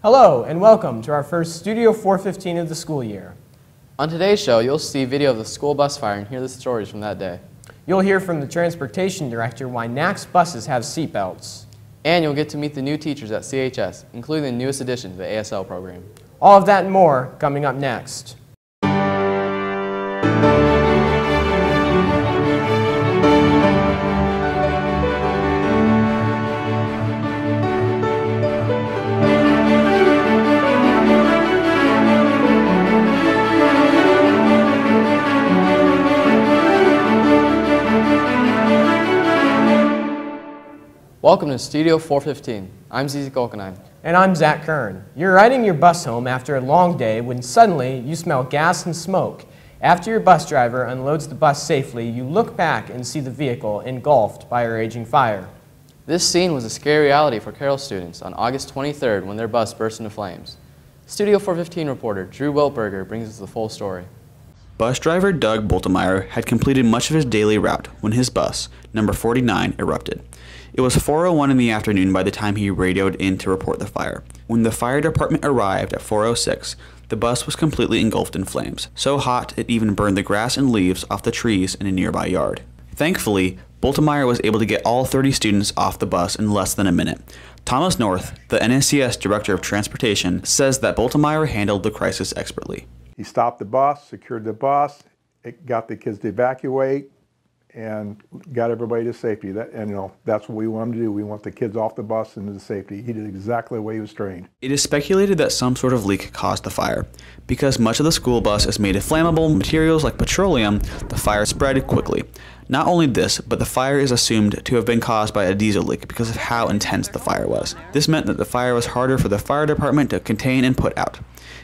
Hello and welcome to our first Studio 415 of the school year. On today's show, you'll see video of the school bus fire and hear the stories from that day. You'll hear from the transportation director why NACS buses have seat belts. And you'll get to meet the new teachers at CHS, including the newest addition to the ASL program. All of that and more coming up next. Welcome to Studio 415. I'm Zizi Kolkenheim. And I'm Zach Kern. You're riding your bus home after a long day when suddenly you smell gas and smoke. After your bus driver unloads the bus safely, you look back and see the vehicle engulfed by a raging fire. This scene was a scary reality for Carroll students on August 23rd when their bus burst into flames. Studio 415 reporter Drew Wiltberger brings us the full story. Bus driver Doug Boltemeyer had completed much of his daily route when his bus, number 49, erupted. It was 4:01 in the afternoon by the time he radioed in to report the fire. When the fire department arrived at 4:06, the bus was completely engulfed in flames, so hot it even burned the grass and leaves off the trees in a nearby yard. Thankfully, Boltemeyer was able to get all 30 students off the bus in less than a minute. Thomas North, the NACS Director of Transportation, says that Boltemeyer handled the crisis expertly. He stopped the bus, secured the bus, it got the kids to evacuate, and got everybody to safety. That's what we want him to do. We want the kids off the bus and to safety. He did exactly the way he was trained. It is speculated that some sort of leak caused the fire. Because much of the school bus is made of flammable materials like petroleum, the fire spread quickly. Not only this, but the fire is assumed to have been caused by a diesel leak because of how intense the fire was. This meant that the fire was harder for the fire department to contain and put out.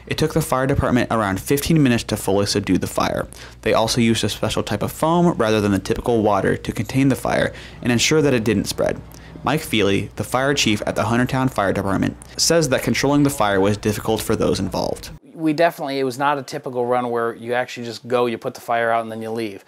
It took the fire department around 15 minutes to fully subdue the fire. They also used a special type of foam rather than the typical water to contain the fire and ensure that it didn't spread. Mike Feely, the fire chief at the Huntertown Fire Department, says that controlling the fire was difficult for those involved. It was not a typical run where you actually just go, you put the fire out, and then you leave.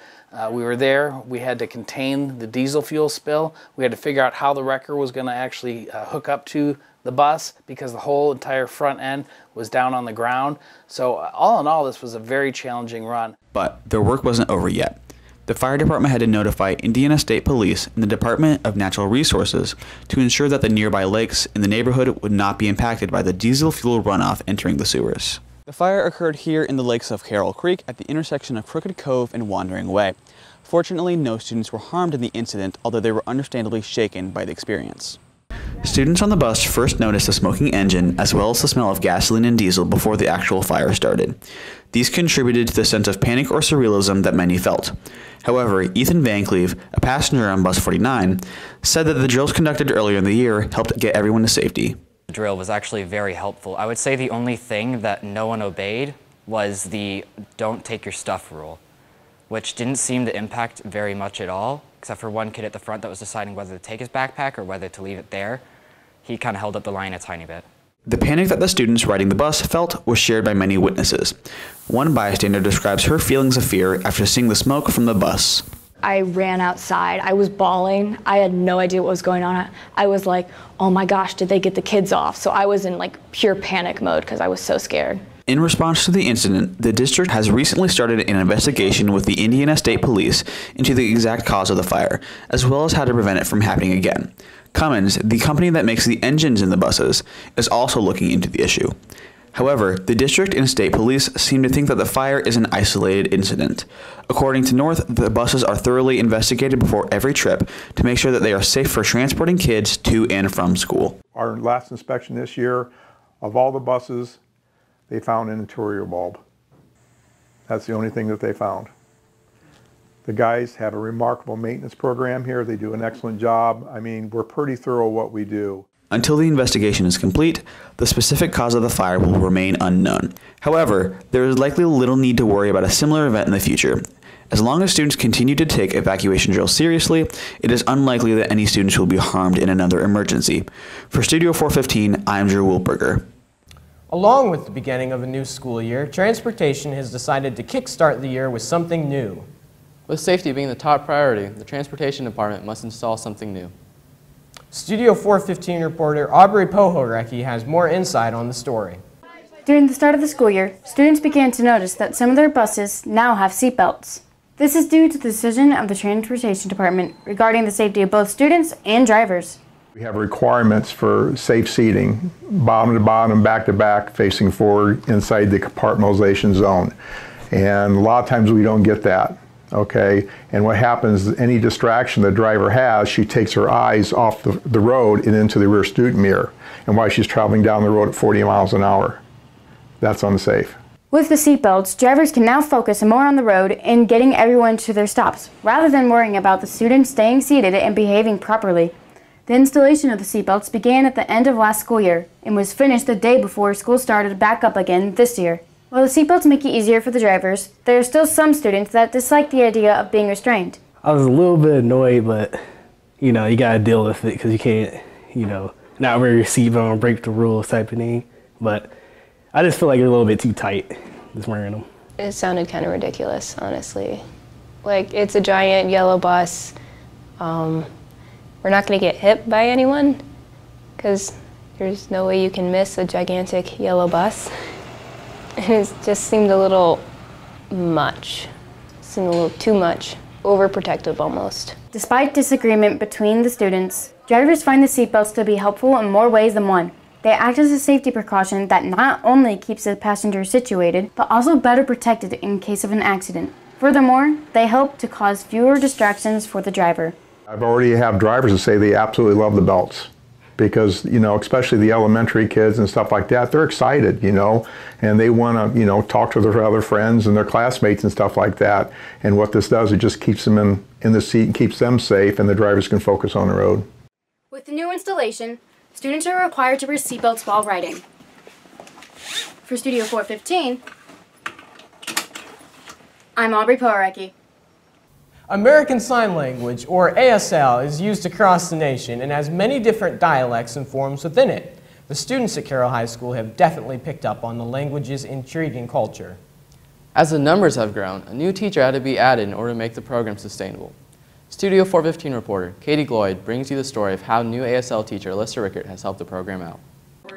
We were there, we had to contain the diesel fuel spill, we had to figure out how the wrecker was going to actually hook up to the bus because the whole entire front end was down on the ground. So all in all, this was a very challenging run. But their work wasn't over yet. The fire department had to notify Indiana State Police and the Department of Natural Resources to ensure that the nearby lakes in the neighborhood would not be impacted by the diesel fuel runoff entering the sewers. The fire occurred here in the lakes of Carroll Creek at the intersection of Crooked Cove and Wandering Way. Fortunately, no students were harmed in the incident, although they were understandably shaken by the experience. Students on the bus first noticed the smoking engine as well as the smell of gasoline and diesel before the actual fire started. These contributed to the sense of panic or surrealism that many felt. However, Ethan Van Cleve, a passenger on bus 49, said that the drills conducted earlier in the year helped get everyone to safety. The drill was actually very helpful. I would say the only thing that no one obeyed was the don't take your stuff rule, which didn't seem to impact very much at all, except for one kid at the front that was deciding whether to take his backpack or whether to leave it there. He kind of held up the line a tiny bit. The panic that the students riding the bus felt was shared by many witnesses. One bystander describes her feelings of fear after seeing the smoke from the bus. I ran outside. I was bawling. I had no idea what was going on. I was like, oh my gosh, did they get the kids off? So I was in like pure panic mode because I was so scared. In response to the incident, the district has recently started an investigation with the Indiana State Police into the exact cause of the fire, as well as how to prevent it from happening again. Cummins, the company that makes the engines in the buses, is also looking into the issue. However, the district and state police seem to think that the fire is an isolated incident. According to North, the buses are thoroughly investigated before every trip to make sure that they are safe for transporting kids to and from school. Our last inspection this year, of all the buses, they found an interior bulb. That's the only thing that they found. The guys have a remarkable maintenance program here. They do an excellent job. I mean, we're pretty thorough what we do. Until the investigation is complete, the specific cause of the fire will remain unknown. However, there is likely little need to worry about a similar event in the future. As long as students continue to take evacuation drills seriously, it is unlikely that any students will be harmed in another emergency. For Studio 415, I'm Drew Wiltberger. Along with the beginning of a new school year, transportation has decided to kickstart the year with something new. With safety being the top priority, the transportation department must install something new. Studio 415 reporter Aubrey Pohorecki has more insight on the story. During the start of the school year, students began to notice that some of their buses now have seatbelts. This is due to the decision of the Transportation Department regarding the safety of both students and drivers. We have requirements for safe seating, bottom to bottom, back to back, facing forward inside the compartmentalization zone. And a lot of times we don't get that, okay? And what happens is any distraction the driver has, she takes her eyes off the road and into the rear student mirror. And while she's traveling down the road at 40 miles an hour, that's unsafe. With the seatbelts, drivers can now focus more on the road and getting everyone to their stops, rather than worrying about the students staying seated and behaving properly. The installation of the seatbelts began at the end of last school year and was finished the day before school started back up again this year. While the seatbelts make it easier for the drivers, there are still some students that dislike the idea of being restrained. I was a little bit annoyed, but you gotta deal with it because you can't, not wear your seatbelt and break the rules type of thing. But I just feel like you're a little bit too tight just wearing them. It sounded kind of ridiculous, honestly. Like, it's a giant yellow bus. We're not going to get hit by anyone because there's no way you can miss a gigantic yellow bus. And it just seemed a little much. It seemed a little too much. Overprotective almost. Despite disagreement between the students, drivers find the seatbelts to be helpful in more ways than one. They act as a safety precaution that not only keeps the passenger situated, but also better protected in case of an accident. Furthermore, they help to cause fewer distractions for the driver. I've already have drivers that say they absolutely love the belts because, especially the elementary kids and stuff like that, they're excited, and they want to, talk to their other friends and their classmates and stuff like that. And what this does, it just keeps them in the seat and keeps them safe, and the drivers can focus on the road. With the new installation, students are required to wear seatbelts while riding. For Studio 415, I'm Aubrey Pohorecki. American Sign Language, or ASL, is used across the nation and has many different dialects and forms within it. The students at Carroll High School have definitely picked up on the language's intriguing culture. As the numbers have grown, a new teacher had to be added in order to make the program sustainable. Studio 415 reporter Katie Gloyd brings you the story of how new ASL teacher Alyssa Rickert has helped the program out.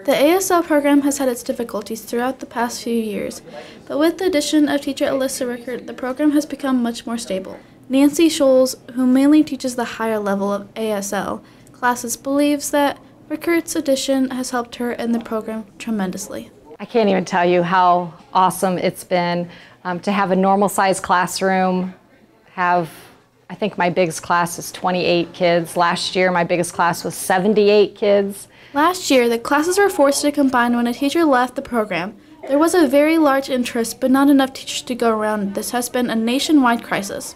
The ASL program has had its difficulties throughout the past few years, but with the addition of teacher Alyssa Rickert, the program has become much more stable. Nancy Scholes, who mainly teaches the higher level of ASL classes, believes that Rickert's addition has helped her in the program tremendously. I can't even tell you how awesome it's been to have a normal-sized classroom, I think my biggest class is 28 kids. Last year, my biggest class was 78 kids. Last year, the classes were forced to combine when a teacher left the program. There was a very large interest, but not enough teachers to go around. This has been a nationwide crisis.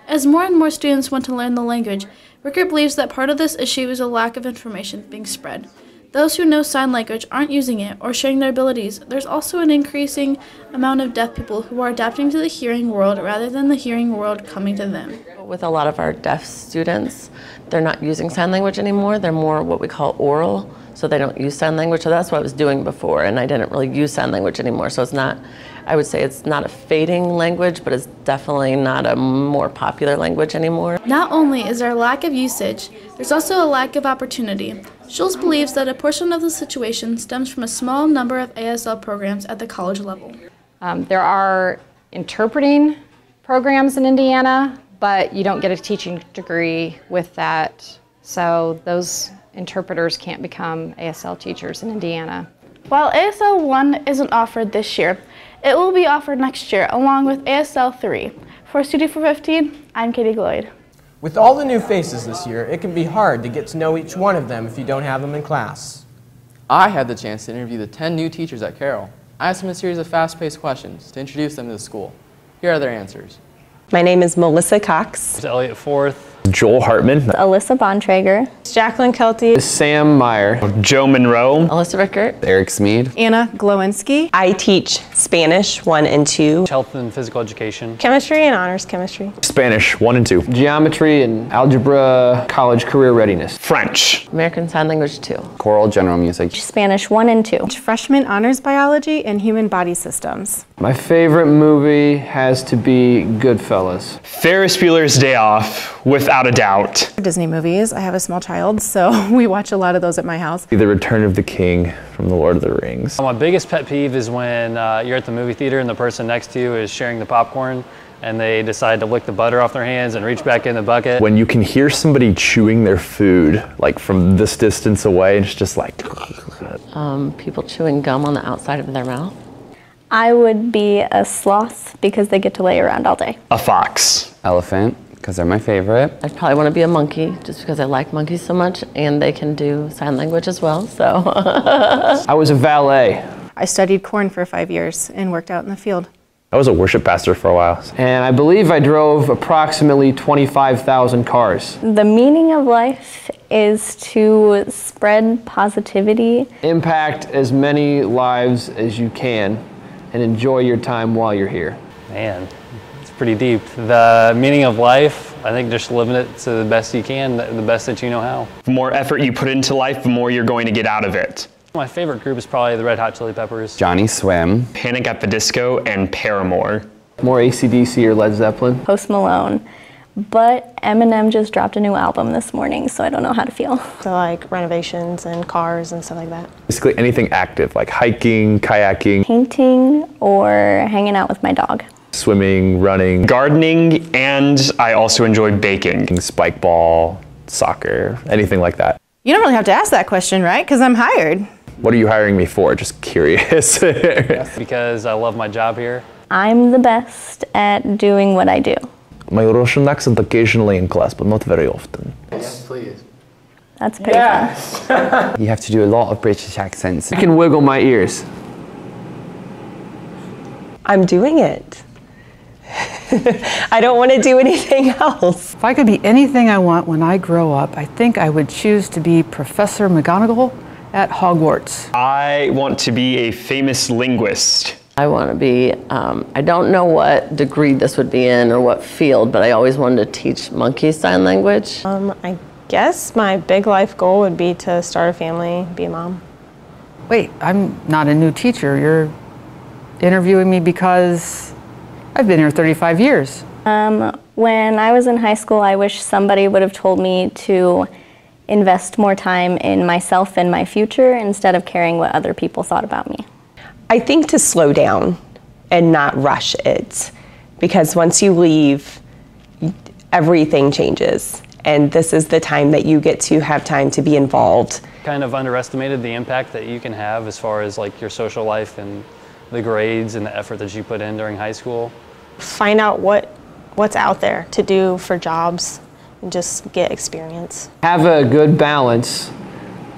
As more and more students want to learn the language, Rickert believes that part of this issue is a lack of information being spread. Those who know sign language aren't using it or sharing their abilities. There's also an increasing amount of deaf people who are adapting to the hearing world rather than the hearing world coming to them. With a lot of our deaf students, they're not using sign language anymore. They're more what we call oral, so they don't use sign language. So that's what I was doing before, and I didn't really use sign language anymore. So it's not, I would say it's not a fading language, but it's definitely not a more popular language anymore. Not only is there a lack of usage, there's also a lack of opportunity. Schultz believes that a portion of the situation stems from a small number of ASL programs at the college level. There are interpreting programs in Indiana, but you don't get a teaching degree with that, so those interpreters can't become ASL teachers in Indiana. While ASL 1 isn't offered this year, it will be offered next year along with ASL 3. For Studio 415, I'm Katie Gloyd. With all the new faces this year, it can be hard to get to know each one of them if you don't have them in class. I had the chance to interview the 10 new teachers at Carroll. I asked them a series of fast-paced questions to introduce them to the school. Here are their answers. My name is Melissa Cox. It's Elliot Forth. Joel Hartman. Alyssa Bontrager. Jacqueline Kelty. Sam Meyer. Joe Monroe. Alyssa Rickert. Eric Smead. Anna Glowinski. I teach Spanish 1 and 2. Health and physical education. Chemistry and honors chemistry. Spanish 1 and 2. Geometry and algebra, college career readiness. French. American Sign Language 2. Choral general music. Spanish 1 and 2. Freshman honors biology and human body systems. My favorite movie has to be Goodfellas. Ferris Bueller's Day Off without without a doubt. Disney movies. I have a small child, so we watch a lot of those at my house. The Return of the King from The Lord of the Rings. My biggest pet peeve is when you're at the movie theater and the person next to you is sharing the popcorn and they decide to lick the butter off their hands and reach back in the bucket. When you can hear somebody chewing their food, like from this distance away, and it's just like... People chewing gum on the outside of their mouth. I would be a sloth because they get to lay around all day. A fox. Elephant, because they're my favorite. I'd probably want to be a monkey just because I like monkeys so much and they can do sign language as well, so. I was a valet. I studied corn for 5 years and worked out in the field. I was a worship pastor for a while. And I believe I drove approximately 25,000 cars. The meaning of life is to spread positivity. Impact as many lives as you can and enjoy your time while you're here. Man, it's pretty deep. The meaning of life, I think just living it to the best you can, the best that you know how. The more effort you put into life, the more you're going to get out of it. My favorite group is probably the Red Hot Chili Peppers. Johnny Swim. Panic at the Disco and Paramore. More AC/DC or Led Zeppelin. Post Malone. But Eminem just dropped a new album this morning, so I don't know how to feel. So like renovations and cars and stuff like that. Basically anything active, like hiking, kayaking, Painting or hanging out with my dog. swimming, running, Gardening, and I also enjoy baking. spike ball, soccer, anything like that. You don't really have to ask that question, right? Because I'm hired. What are you hiring me for? Just curious. Because I love my job here. I'm the best at doing what I do. My Russian accent occasionally in class, but not very often. Yes, please. That's pretty fun. You have to do a lot of British accents. I can wiggle my ears. I'm doing it. I don't want to do anything else. If I could be anything I want when I grow up, I think I would choose to be Professor McGonagall at Hogwarts. I want to be a famous linguist. I want to be, I don't know what degree this would be in or what field, but I always wanted to teach monkey sign language. I guess my big life goal would be to start a family, be a mom. Wait, I'm not a new teacher. You're interviewing me because I've been here 35 years. When I was in high school, I wish somebody would have told me to invest more time in myself and my future instead of caring what other people thought about me. I think to slow down and not rush it, because once you leave, everything changes. And this is the time that you get to have time to be involved. Kind of underestimated the impact that you can have as far as like your social life and the grades and the effort that you put in during high school. Find out what's out there to do for jobs and just get experience. Have a good balance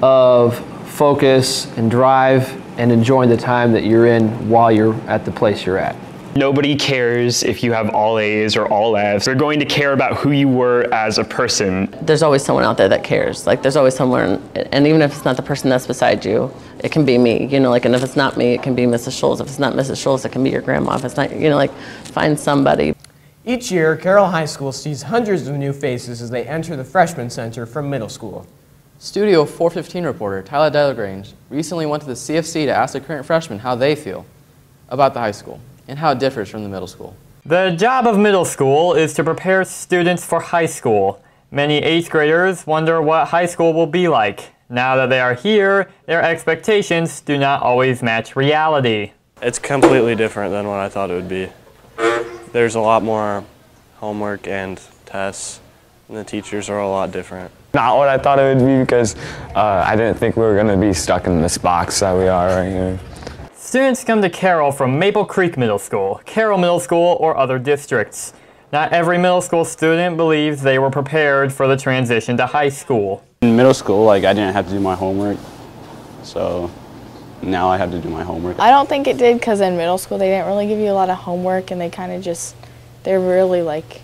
of focus and drive and enjoying the time that you're in while you're at the place you're at. Nobody cares if you have all A's or all F's. They're going to care about who you were as a person. There's always someone out there that cares. Like there's always someone, and even if it's not the person that's beside you, it can be me, you know, like, and if it's not me, it can be Mrs. Schultz. If it's not Mrs. Schultz, it can be your grandma. If it's not, you know, like, find somebody. Each year, Carroll High School sees hundreds of new faces as they enter the freshman center from middle school. Studio 415 reporter Tyler Delagrange recently went to the CFC to ask the current freshmen how they feel about the high school and how it differs from the middle school. The job of middle school is to prepare students for high school. Many 8th graders wonder what high school will be like. Now that they are here, their expectations do not always match reality. It's completely different than what I thought it would be. There's a lot more homework and tests, and the teachers are a lot different. Not what I thought it would be, because I didn't think we were going to be stuck in this box that we are right here. Students come to Carroll from Maple Creek Middle School, Carroll Middle School, or other districts. Not every middle school student believes they were prepared for the transition to high school. In middle school, I didn't have to do my homework, so now I have to do my homework. I don't think it did, because in middle school they didn't really give you a lot of homework, and they kind of just, they're really like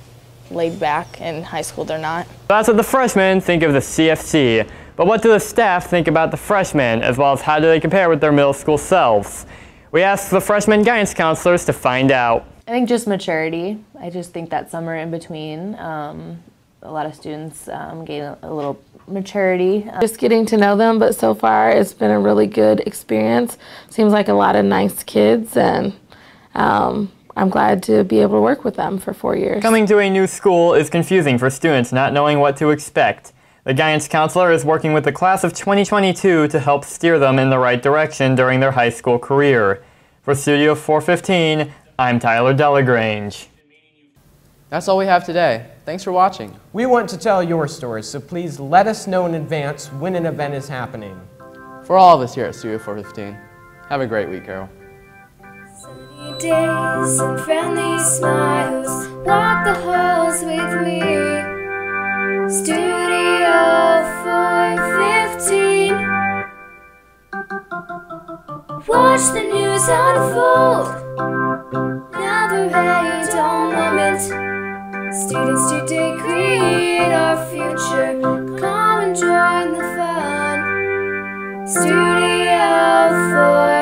laid back. In high school they're not. That's what the freshmen think of the CFC. But what do the staff think about the freshmen, as well as how do they compare with their middle school selves? We asked the freshman guidance counselors to find out. I think just maturity. I just think that summer in between, a lot of students gain a little maturity. Just getting to know them, but so far it's been a really good experience. Seems like a lot of nice kids, and I'm glad to be able to work with them for 4 years. Coming to a new school is confusing for students not knowing what to expect. The guidance counselor is working with the class of 2022 to help steer them in the right direction during their high school career. For Studio 415, I'm Tyler Delagrange. That's all we have today. Thanks for watching. We want to tell your stories, so please let us know in advance when an event is happening. For all of us here at Studio 415, have a great week, Carroll. Sunny days and friendly smiles, walk the halls with me. Studio 415. Watch the news unfold. Never a dull moment. Students today create our future. Come and join the fun. Studio 415.